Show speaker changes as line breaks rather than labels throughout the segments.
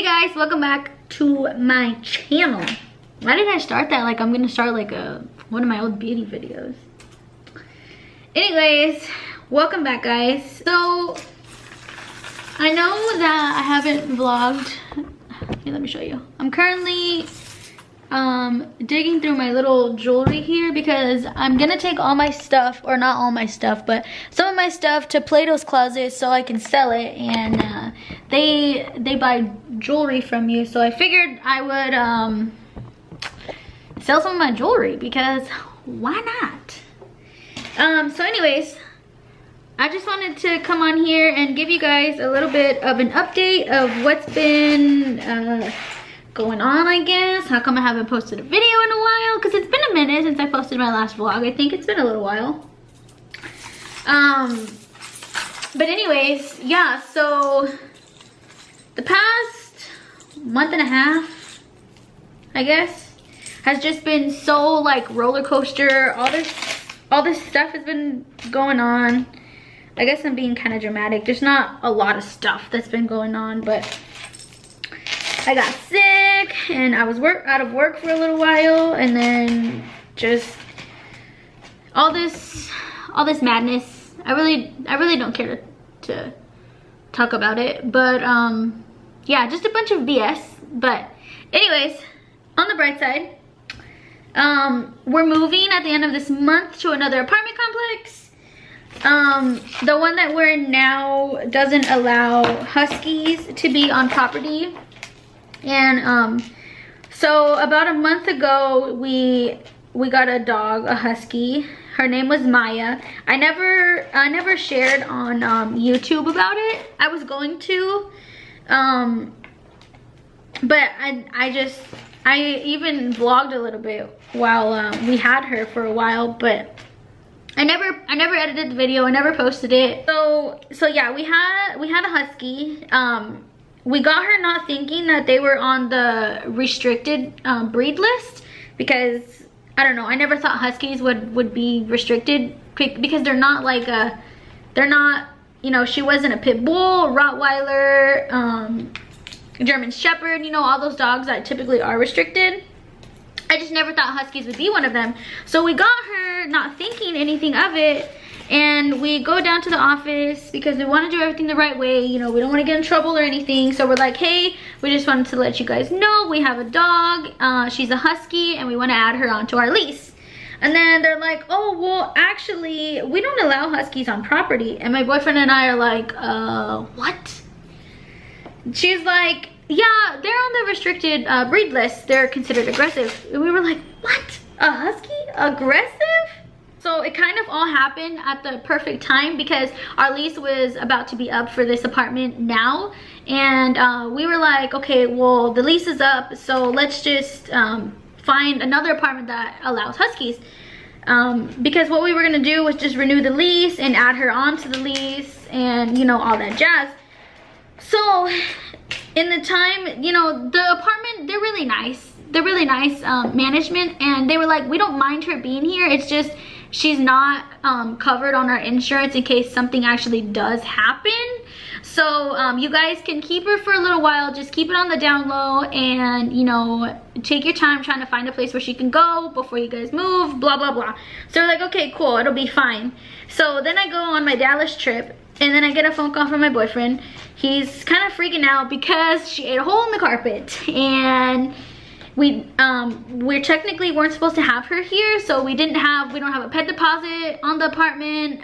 guys, welcome back to my channel. Why did I start that like I'm gonna start like one of my old beauty videos? Anyways, welcome back guys. So I know that I haven't vlogged. Here, let me show you. I'm currently digging through my little jewelry here because I'm gonna take all my stuff, or not all my stuff, but some of my stuff to Plato's Closet so I can sell it. And they buy jewelry from you, so I figured I would sell some of my jewelry because why not? So anyways, I just wanted to come on here and give you guys a little bit of an update of what's been going on, I guess. How come I haven't posted a video in a while? Because it's been a minute since I posted my last vlog. I think it's been a little while. But anyways, yeah, so the past month and a half, I guess, has just been so like roller coaster. All this stuff has been going on. I guess I'm being kind of dramatic. There's not a lot of stuff that's been going on, but I got sick and I was out of work for a little while, and then just all this madness. I really don't care to talk about it, but yeah, just a bunch of BS. But anyways, on the bright side, we're moving at the end of this month to another apartment complex. The one that we're in now doesn't allow huskies to be on property. And so about a month ago we got a dog, a husky. Her name was Maya. I never shared on YouTube about it. I was going to, but I even vlogged a little bit while we had her for a while, but I never edited the video. I never posted it. So yeah, we had a husky. We got her not thinking that they were on the restricted breed list, because I don't know, I never thought huskies would be restricted because they're not like you know, she wasn't a pit bull, Rottweiler, German Shepherd, you know, all those dogs that typically are restricted. I just never thought huskies would be one of them. So we got her not thinking anything of it, and we go down to the office because we want to do everything the right way. You know, we don't want to get in trouble or anything. So we're like, hey, we just wanted to let you guys know we have a dog. She's a husky and we want to add her onto our lease. And then they're like, oh, well, actually, we don't allow huskies on property. And my boyfriend and I are like, what? She's like, yeah, they're on the restricted breed list. They're considered aggressive. And we were like, what? A husky? Aggressive? So it kind of all happened at the perfect time because our lease was about to be up for this apartment now. And we were like, okay, well, the lease is up, so let's just find another apartment that allows huskies. Because what we were gonna do was just renew the lease and add her onto the lease and, you know, all that jazz. So in the time, you know, the apartment, they're really nice. They're really nice management, and they were like, we don't mind her being here. It's just she's not covered on our insurance in case something actually does happen. So you guys can keep her for a little while. Just keep it on the down low, and, you know, take your time trying to find a place where she can go before you guys move, blah, blah, blah. So we're like, okay, cool, it'll be fine. So then I go on my Dallas trip, and then I get a phone call from my boyfriend. He's kind of freaking out because she ate a hole in the carpet, and we technically weren't supposed to have her here, so we don't have a pet deposit on the apartment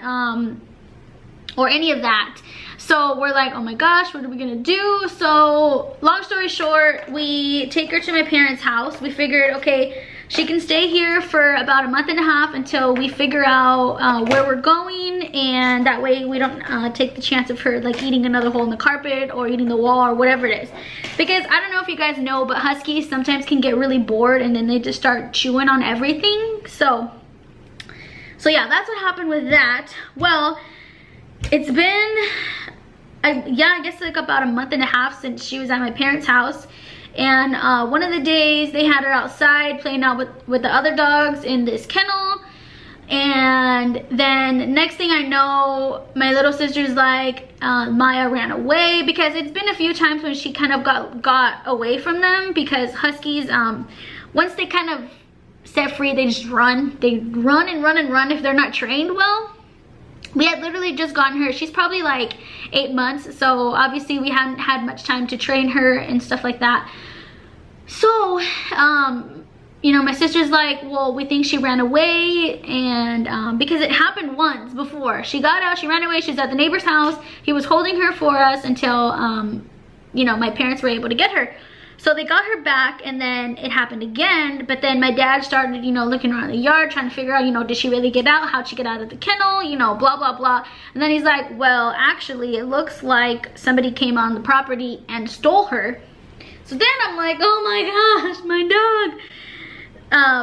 or any of that. So we're like, oh my gosh, what are we gonna do? So long story short, we take her to my parents' house. We figured, okay, she can stay here for about a month and a half until we figure out where we're going, and that way we don't take the chance of her like eating another hole in the carpet or eating the wall or whatever it is. Because I don't know if you guys know, but huskies sometimes can get really bored and then they just start chewing on everything. So yeah, that's what happened with that. Well, it's been, yeah, I guess like about a month and a half since she was at my parents' house. And one of the days they had her outside playing out with the other dogs in this kennel, And then next thing I know, my little sister's like, Maya ran away, because it's been a few times when she kind of got away from them, because huskies, once they kind of set free, they just run. They run and run and run if they're not trained well. We had literally just gotten her. She's probably like 8 months, so obviously we hadn't had much time to train her and stuff like that. So you know, my sister's like, well, we think she ran away, and because it happened once before. She got out, she ran away, she's at the neighbor's house. He was holding her for us until you know, my parents were able to get her. So they got her back, and then it happened again. But then my dad started, you know, looking around the yard, trying to figure out, you know, did she really get out? How'd she get out of the kennel? You know, blah, blah, blah. And then he's like, well, actually, it looks like somebody came on the property and stole her. So then I'm like, oh my gosh, my dog.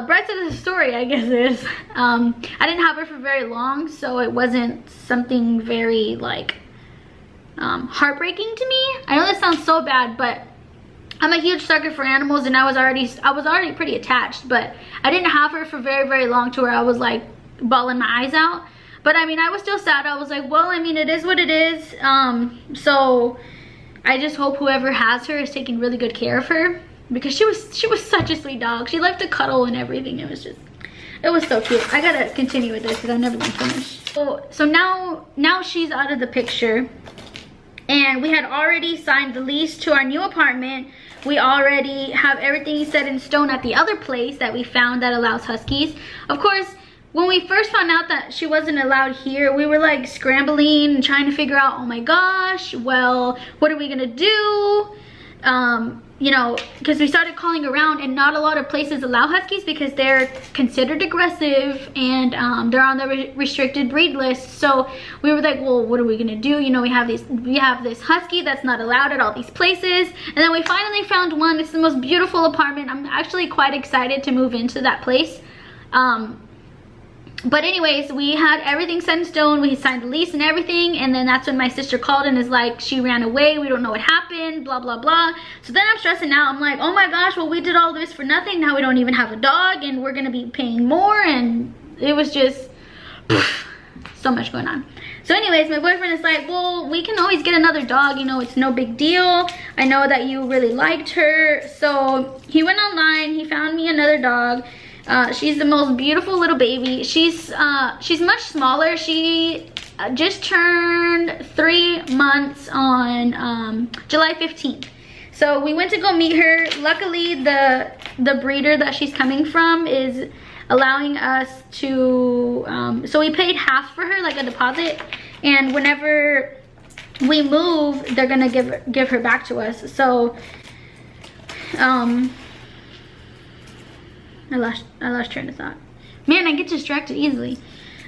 Bright side of the story, I guess, is I didn't have her for very long, so it wasn't something very, like, heartbreaking to me. I know this sounds so bad, but I'm a huge sucker for animals, and I was already pretty attached, but I didn't have her for very, very long to where I was like bawling my eyes out. But I mean, I was still sad. I was like, well, I mean, it is what it is. So I just hope whoever has her is taking really good care of her, because she was such a sweet dog. She loved to cuddle and everything. It was so cute. I gotta continue with this because I'm never gonna finish. So now she's out of the picture, and we had already signed the lease to our new apartment. We already have everything set in stone at the other place that we found that allows huskies. Of course, when we first found out that she wasn't allowed here, we were like scrambling and trying to figure out, oh my gosh, well, what are we gonna do? You know, because we started calling around, and not a lot of places allow huskies because they're considered aggressive, and they're on the restricted breed list. So we were like, well, what are we gonna do? You know, we have this husky that's not allowed at all these places. And then we finally found one. It's the most beautiful apartment. I'm actually quite excited to move into that place. But anyways, we had everything set in stone. We signed the lease and everything, and then that's when my sister called and is like, she ran away, we don't know what happened, blah, blah, blah. So then I'm stressing out. I'm like, oh my gosh, well, we did all this for nothing. Now we don't even have a dog, and we're gonna be paying more, and it was just so much going on. So anyways, my boyfriend is like, well, we can always get another dog, you know, it's no big deal. I know that you really liked her. So he went online, he found me another dog. She's the most beautiful little baby. She's much smaller. She just turned 3 months on July 15th. So we went to go meet her. Luckily, the breeder that she's coming from is allowing us to, so we paid half for her, like a deposit, and whenever we move, they're gonna give her back to us. So I lost train of thought. Man, I get distracted easily.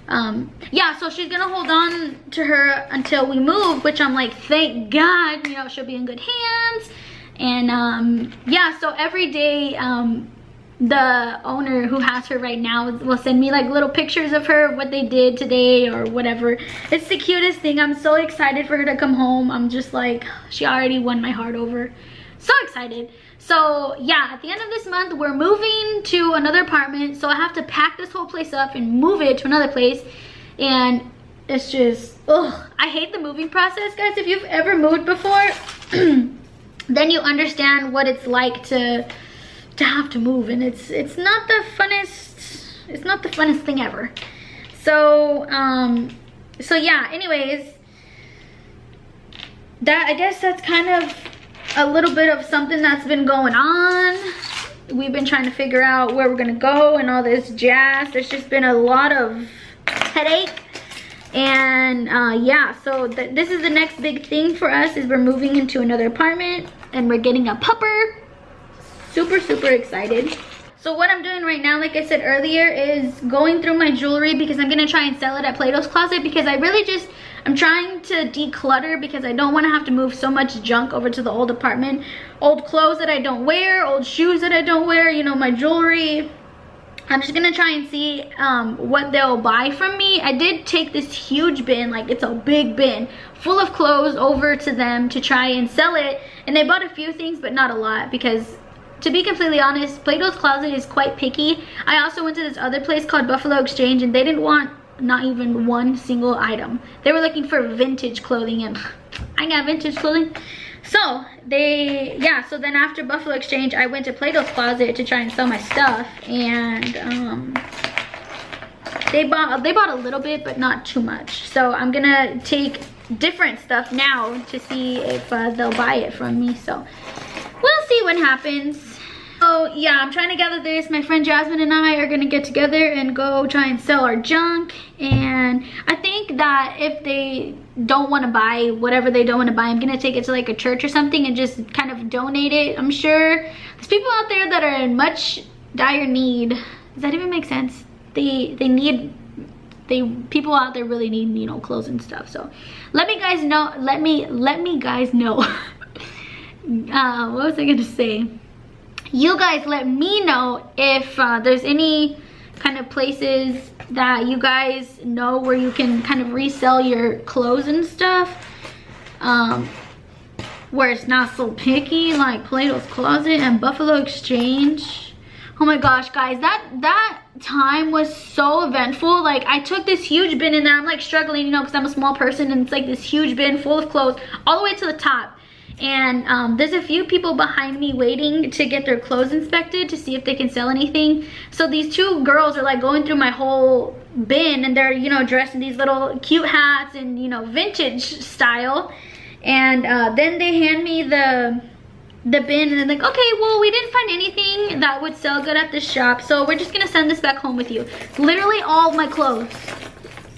Yeah, so she's gonna hold on to her until we move, which I'm like, thank God, you know, she'll be in good hands. And yeah, so every day the owner who has her right now will send me like little pictures of her, what they did today or whatever. It's the cutest thing. I'm so excited for her to come home. I'm just like, she already won my heart over. So excited. So yeah, at the end of this month, we're moving to another apartment. So I have to pack this whole place up and move it to another place. And it's just, ugh, I hate the moving process, guys. If you've ever moved before, then you understand what it's like to have to move. And it's not the funnest thing ever. So so yeah, anyways, I guess that's kind of a little bit of something that's been going on. We've been trying to figure out where we're gonna go and all this jazz. There's just been a lot of headache. And yeah, so this is the next big thing for us, is we're moving into another apartment and we're getting a pupper. Super excited. So what I'm doing right now, like I said earlier, is going through my jewelry, because I'm gonna try and sell it at Plato's Closet, because I'm trying to declutter, because I don't want to have to move so much junk over to the old apartment. Old clothes that I don't wear, old shoes that I don't wear, you know, my jewelry. I'm just gonna try and see what they'll buy from me. I did take this huge bin, like it's a big bin, full of clothes over to them to try and sell it. And they bought a few things, but not a lot, because To be completely honest, Plato's Closet is quite picky. I also went to this other place called Buffalo Exchange, and they didn't want not even one single item. They were looking for vintage clothing, and I got vintage clothing. So so then after Buffalo Exchange, I went to Plato's Closet to try and sell my stuff, and they bought a little bit, but not too much. So I'm gonna take different stuff now to see if they'll buy it from me. So we'll see what happens. So yeah, I'm trying to gather this. My friend Jasmine and I are gonna get together and go try and sell our junk. And I think that if they don't want to buy whatever they don't want to buy, I'm gonna take it to like a church or something and just kind of donate it. I'm sure there's people out there that are in much dire need. Does that even make sense? People out there really need, you know, clothes and stuff. So let me guys know. Let me guys know. What was I gonna say? You guys let me know if there's any kind of places that you guys know where you can kind of resell your clothes and stuff, where it's not so picky, like Plato's Closet and Buffalo Exchange. Oh my gosh, guys, that time was so eventful. Like, I took this huge bin in there. I'm like struggling, you know, because I'm a small person, and it's like this huge bin full of clothes all the way to the top. And there's a few people behind me waiting to get their clothes inspected to see if they can sell anything. So these two girls are like going through my whole bin, and they're, you know, dressed in these little cute hats and, you know, vintage style. And then they hand me the bin, and they're like, okay, well, we didn't find anything that would sell good at this shop, so we're just gonna send this back home with you. Literally all of my clothes,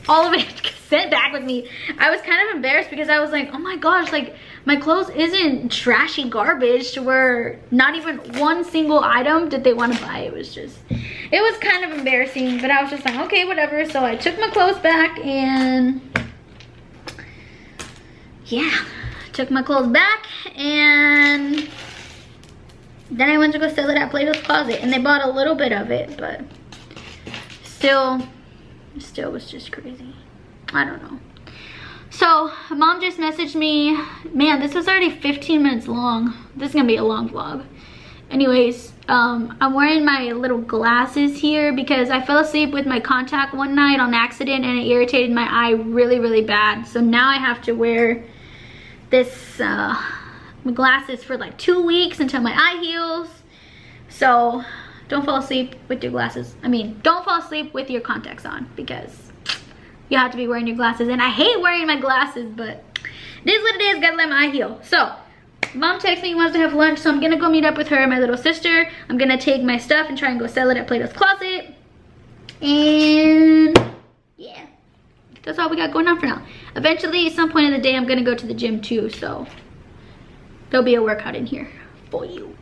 all of it sent back with me. I was kind of embarrassed because I was like, oh my gosh, like, my clothes isn't trashy garbage to where not even one single item did they want to buy. It was kind of embarrassing, but I was just like, okay, whatever. So I took my clothes back, and yeah, took my clothes back, and then I went to go sell it at Plato's Closet, and they bought a little bit of it, but still was just crazy. I don't know. So mom just messaged me. Man, this is already 15 minutes long. This is gonna be a long vlog. Anyways, I'm wearing my little glasses here because I fell asleep with my contact one night on accident, and it irritated my eye really, really bad. So now I have to wear this glasses for like 2 weeks until my eye heals. So don't fall asleep with your glasses. I mean, don't fall asleep with your contacts on, because you have to be wearing your glasses, and I hate wearing my glasses, but it is what it is. Gotta let my eye heal. So mom texted me, wants to have lunch, so I'm gonna go meet up with her and my little sister. I'm gonna take my stuff and try and go sell it at Plato's Closet, and yeah, that's all we got going on for now. Eventually, at some point in the day, I'm gonna go to the gym too, so there'll be a workout in here for you.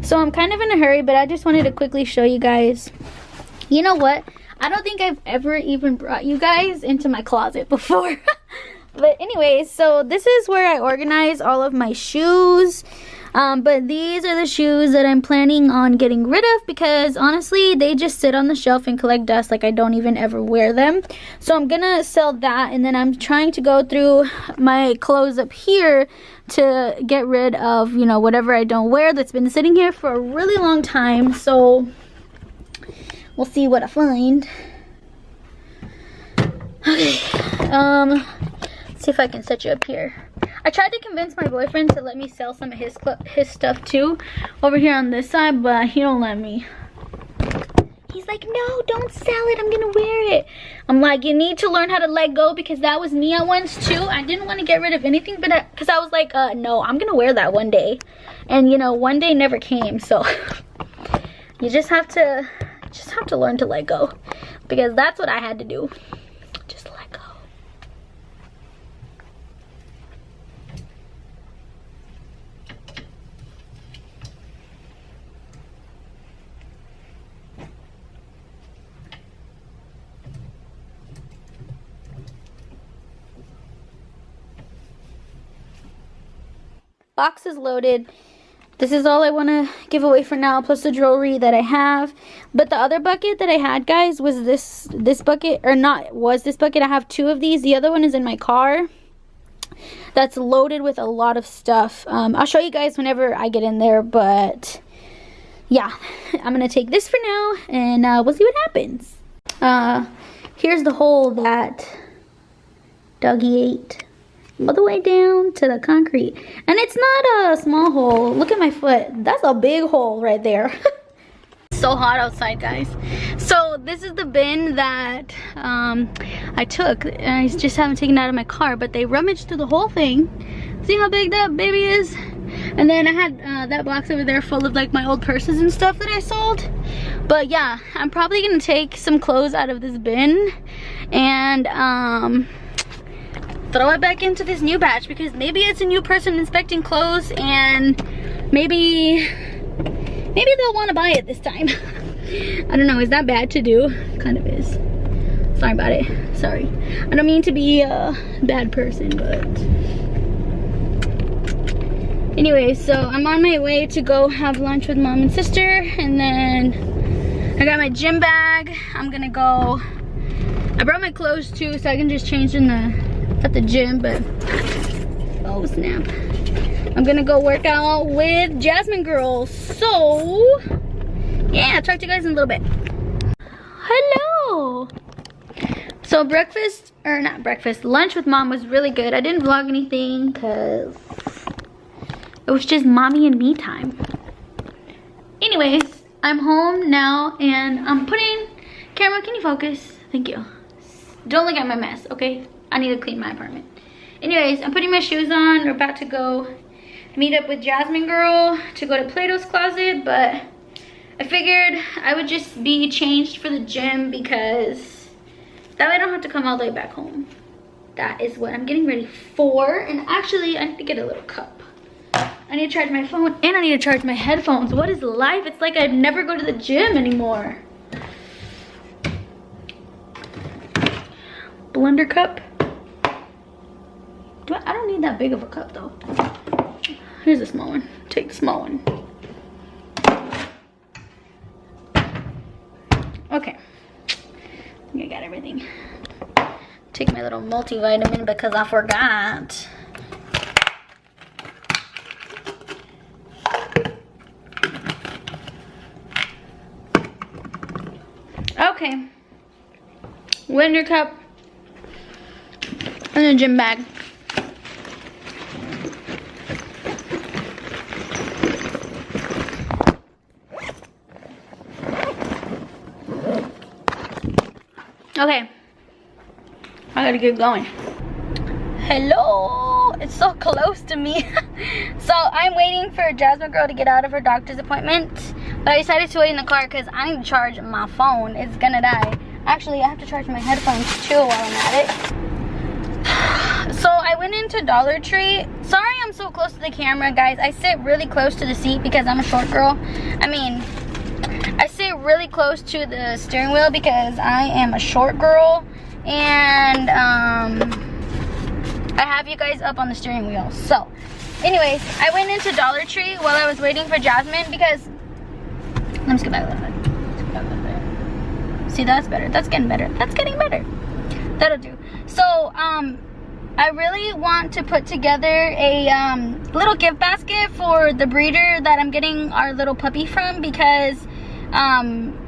So I'm kind of in a hurry, but I just wanted to quickly show you guys. You know what? I don't think I've ever even brought you guys into my closet before. But anyways, so this is where I organize all of my shoes. But these are the shoes that I'm planning on getting rid of, because honestly, they just sit on the shelf and collect dust. Like, I don't even ever wear them. So I'm gonna sell that, and then I'm trying to go through my clothes up here to get rid of, you know, whatever I don't wear that's been sitting here for a really long time. So we'll see what I find. Okay, let's see if I can set you up here. I tried to convince my boyfriend to let me sell some of his stuff too over here on this side, but he don't let me. He's like, no, don't sell it, I'm gonna wear it. I'm like, you need to learn how to let go, because that was me at once too. I didn't want to get rid of anything, but because I was like, no, I'm gonna wear that one day. And you know, one day never came, so you just have to learn to let go, because that's what I had to do. Just let go. Box is loaded. This is all I want to give away for now, plus the jewelry that I have. But the other bucket that I had, guys, was this bucket, or not was this bucket. I have two of these. The other one is in my car. that's loaded with a lot of stuff. I'll show you guys whenever I get in there, but yeah, I'm gonna take this for now, and we'll see what happens. Here's the hole that Dougie ate, all the way down to the concrete. And it's not a small hole. Look at my foot. That's a big hole right there. So hot outside, guys. So this is the bin that I took. I just haven't taken it out of my car, but they rummaged through the whole thing. See how big that baby is? And then I had that box over there full of like my old purses and stuff that I sold. But yeah, I'm probably gonna take some clothes out of this bin and throw it back into this new batch, because maybe it's a new person inspecting clothes, and maybe they'll want to buy it this time. I don't know, is that bad to do? Kind of is. Sorry about it. Sorry. I don't mean to be a bad person, but anyway, so I'm on my way to go have lunch with mom and sister, and then I got my gym bag. I'm gonna go. I brought my clothes too, so I can just change in at the gym, but oh snap. I'm gonna go work out with Jasmine girls. So yeah, I'll talk to you guys in a little bit. Hello. So breakfast, or not breakfast, lunch with mom was really good. I didn't vlog anything because it was just mommy and me time. Anyways, I'm home now and I'm putting, camera, can you focus? Thank you. Don't look at my mess, okay? I need to clean my apartment. Anyways, I'm putting my shoes on. We're about to go meet up with Jasmine girl to go to Plato's Closet, but I figured I would just be changed for the gym, because that way I don't have to come all the way back home. That is what I'm getting ready for. And actually, I need to get a little cup. I need to charge my phone and I need to charge my headphones. What is life? It's like I never go to the gym anymore. Blender cup. I don't need that big of a cup though. Here's a small one. Take the small one. Okay. I think I got everything. Take my little multivitamin because I forgot. Okay. Blender cup. And a gym bag. Okay, I gotta get going. Hello, it's so close to me. So I'm waiting for Jasmine girl to get out of her doctor's appointment, but I decided to wait in the car because I need to charge my phone. It's gonna die. Actually, I have to charge my headphones too while I'm at it. So I went into Dollar Tree. Sorry I'm so close to the camera, guys. I sit really close to the seat because I'm a short girl. I sit really close to the steering wheel because I am a short girl, and I have you guys up on the steering wheel. So anyways, I went into Dollar Tree while I was waiting for Jasmine because, let me skip back a little bit. See, that's better. That's getting better. That's getting better. That'll do. So I really want to put together a little gift basket for the breeder that I'm getting our little puppy from, because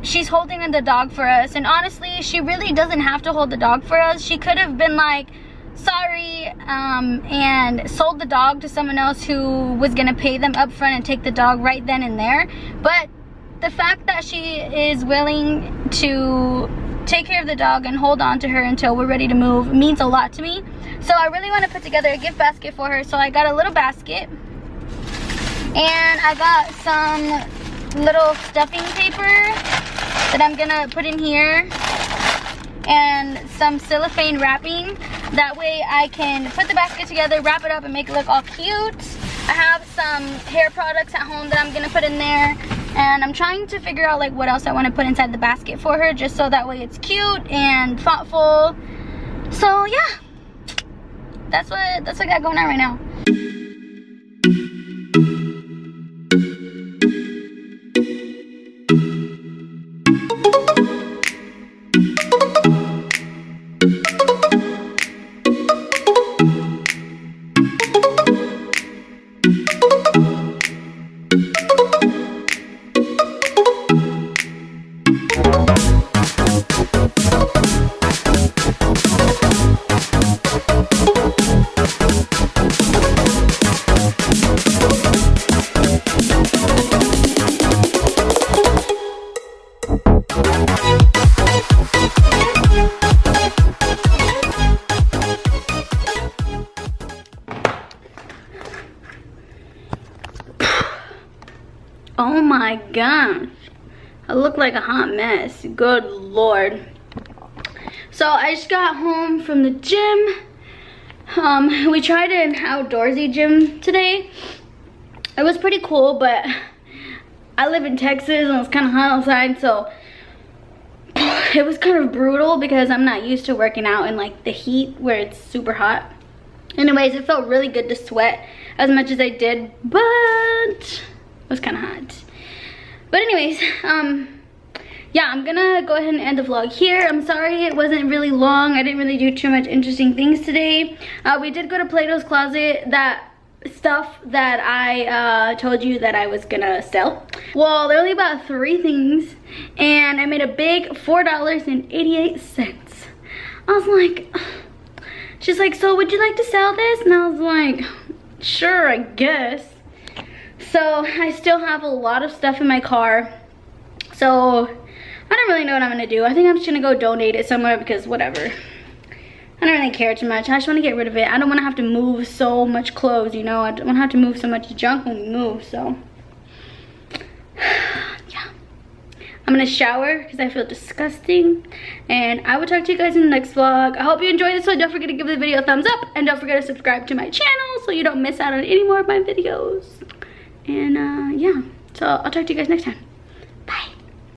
she's holding the dog for us, and honestly, she really doesn't have to hold the dog for us. She could have been like, sorry, and sold the dog to someone else who was gonna pay them up front and take the dog right then and there. But the fact that she is willing to take care of the dog and hold on to her until we're ready to move means a lot to me. So I really want to put together a gift basket for her. So I got a little basket, and I got some little stuffing paper that I'm gonna put in here, and some cellophane wrapping. That way I can put the basket together, wrap it up, and make it look all cute. I have some hair products at home that I'm gonna put in there, and I'm trying to figure out like what else I want to put inside the basket for her, just so that way it's cute and thoughtful. So yeah, that's what I got going on right now. Oh my gosh. I look like a hot mess. Good Lord. So I just got home from the gym. We tried an outdoorsy gym today. It was pretty cool, but I live in Texas and it's kind of hot outside, so it was kind of brutal because I'm not used to working out in like the heat where it's super hot. Anyways, it felt really good to sweat as much as I did, but it was kind of hot. But anyways, yeah, I'm gonna go ahead and end the vlog here. I'm sorry it wasn't really long. I didn't really do too much interesting things today. We did go to Plato's Closet, that stuff that I told you that I was gonna sell. Well, there only about 3 things, and I made a big $4.88. I was like, she's like, so would you like to sell this? And I was like, sure, I guess. So I still have a lot of stuff in my car, so I don't really know what I'm gonna do. I think I'm just gonna go donate it somewhere because whatever. I don't really care too much. I just want to get rid of it. I don't want to have to move so much clothes, you know. I don't want to have to move so much junk when we move, so yeah. I'm gonna shower because I feel disgusting, and I will talk to you guys in the next vlog. I hope you enjoyed this one. Don't forget to give the video a thumbs up, and don't forget to subscribe to my channel so you don't miss out on any more of my videos. And yeah, so I'll talk to you guys next time.